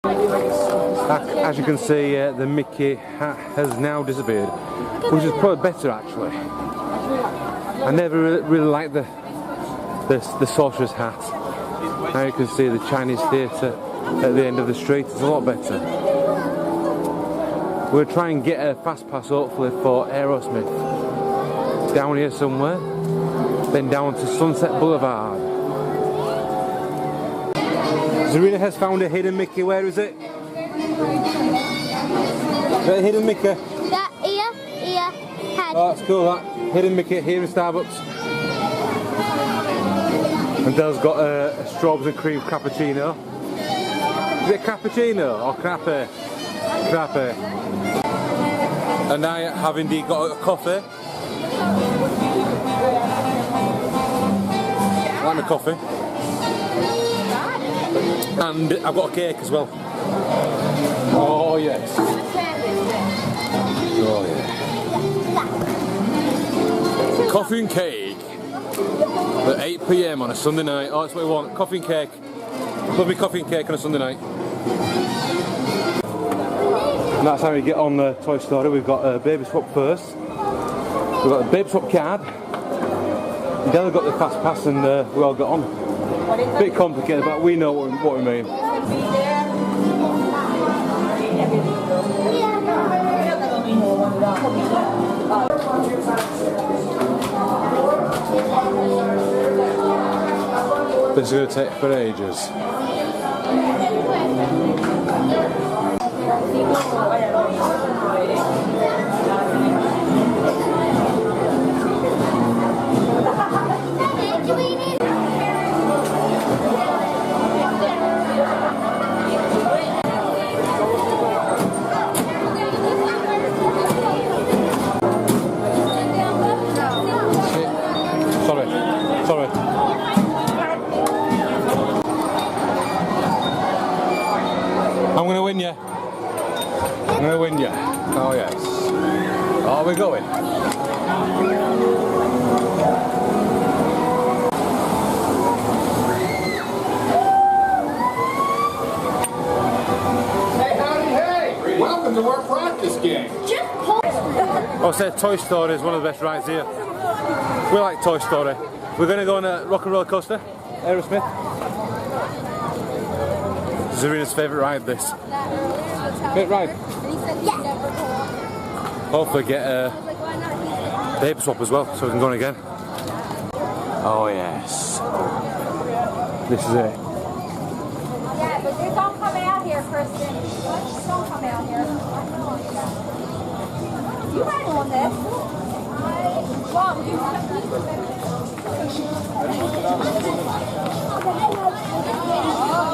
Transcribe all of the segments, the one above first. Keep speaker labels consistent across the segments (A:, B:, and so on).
A: As you can see, the Mickey hat has now disappeared, which is probably better actually. I never really liked the sorcerer's hat. Now you can see the Chinese theatre at the end of the street. It's a lot better. We'll try and get a fast pass hopefully for Aerosmith. Down here somewhere, then down to Sunset Boulevard. Zarina has found a hidden Mickey. Where is it? That hidden Mickey?
B: That ear, head.
A: Oh, that's cool, that. Hidden Mickey here in Starbucks. And Dell's got a strawberries and cream cappuccino. Is it cappuccino or crepe? Crepe. And I have indeed got a coffee. I like my coffee. And I've got a cake as well. Oh yes. Oh yeah. Coffee and cake at 8 PM on a Sunday night. Oh, that's what we want. Coffee and cake. Love me coffee and cake on a Sunday night. And that's how we get on Toy Story. We've got a Baby Swap first. We've got a Baby Swap card. Della got the fast pass and we all got on. A bit complicated, but we know what we mean. This is going to take for ages. Sorry. I'm going to win you. I'm going to win you. Oh yes. Oh, we're going.
C: Hey! Welcome to our practice game.
A: I said Toy Story is one of the best rides here. We like Toy Story. We're going to go on a rock and roller coaster, Aerosmith. Zarina's favourite ride, this. Favourite ride? Hopefully get a Baby Swap as well, so we can go on again. Oh yes. This is it.
D: Yeah, but they don't come out here, Kristen. Don't come out here. You ride on this.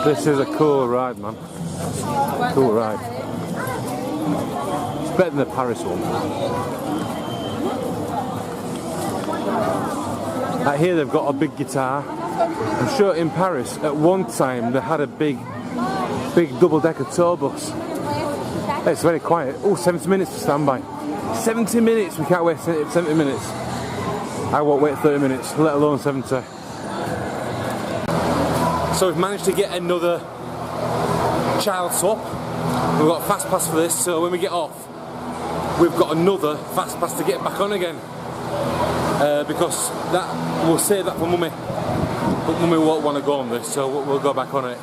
A: This is a cool ride, man. Cool ride. It's better than the Paris one. Out here they've got a big guitar. I'm sure in Paris at one time they had a big double-decker tour bus. It's very quiet. Oh, 70 minutes to stand by. 70 minutes! We can't wait 70 minutes. I won't wait 30 minutes, let alone 70. So we've managed to get another child swap. We've got a fast pass for this, so when we get off, we've got another fast pass to get back on again. Because we'll save that for Mummy. But Mummy won't want to go on this, so we'll go back on it.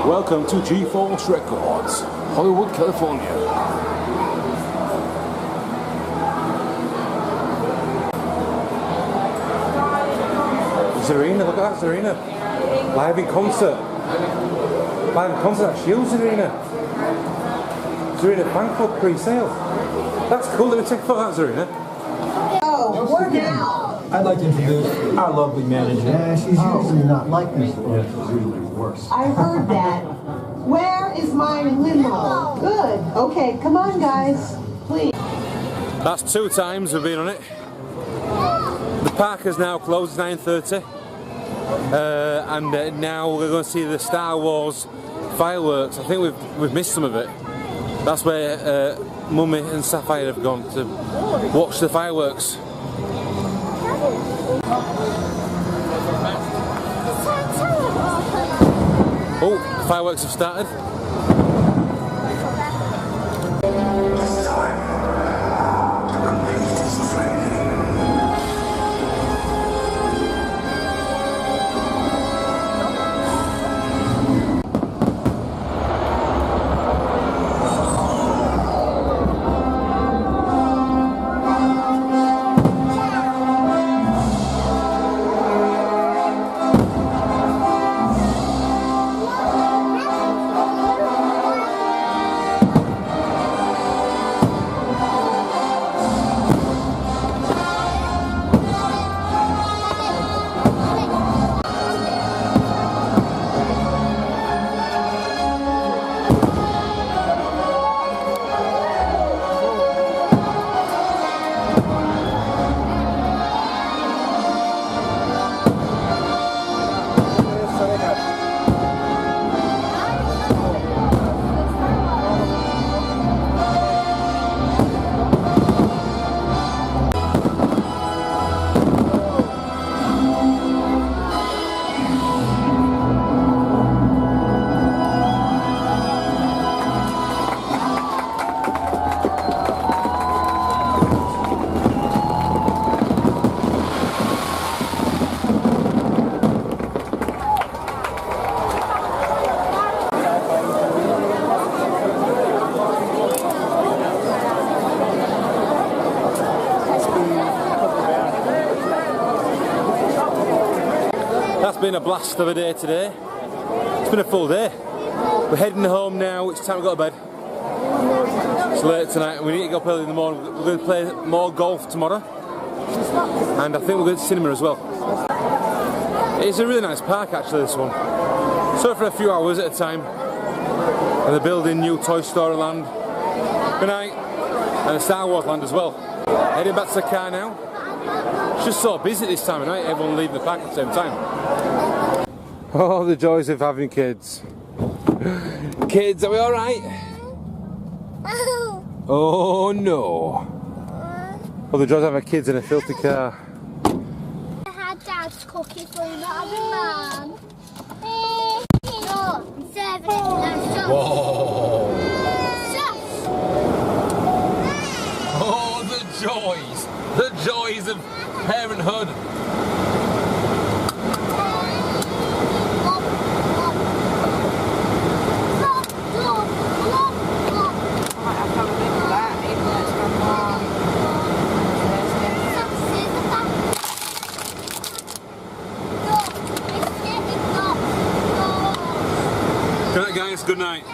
A: Welcome to G-Force Records, Hollywood, California. Zarina, look at that, Zarina. Live in concert. Live in concert at Shields, Zarina. Zarina Fan Club pre-sale. That's cool. Let me take a photo of that, Zarina.
E: Oh, we're now.
F: I'd like to introduce our lovely manager.
G: Yeah, she's usually not like this. She's usually worse.
E: I heard that. Where is my limo? Good. Okay, come on, guys. Please.
A: That's 2 times we've been on it. The park is now closed, 9:30. And now we're going to see the Star Wars fireworks. I think we've missed some of it. That's where Mummy and Sapphire have gone to watch the fireworks. Oh, fireworks have started. That's been a blast of a day today. It's been a full day. We're heading home now, it's time to go to bed. It's late tonight and we need to get up early in the morning. We're going to play more golf tomorrow. And I think we're going to cinema as well. It's a really nice park actually, this one. So for a few hours at a time. And they're building new Toy Story land. Good night. And a Star Wars land as well. Heading back to the car now. It's just so busy this time of night, everyone leaving the park at the same time. Oh, the joys of having kids. Kids, are we alright? Oh no. Oh, the joys of having kids in a filthy car.
B: I had Dad's cookies for you, not having Mum. No, I'm serving it now.
A: Whoa.
B: Shush.
A: Oh, the joys of parenthood. Good night, guys. Good night.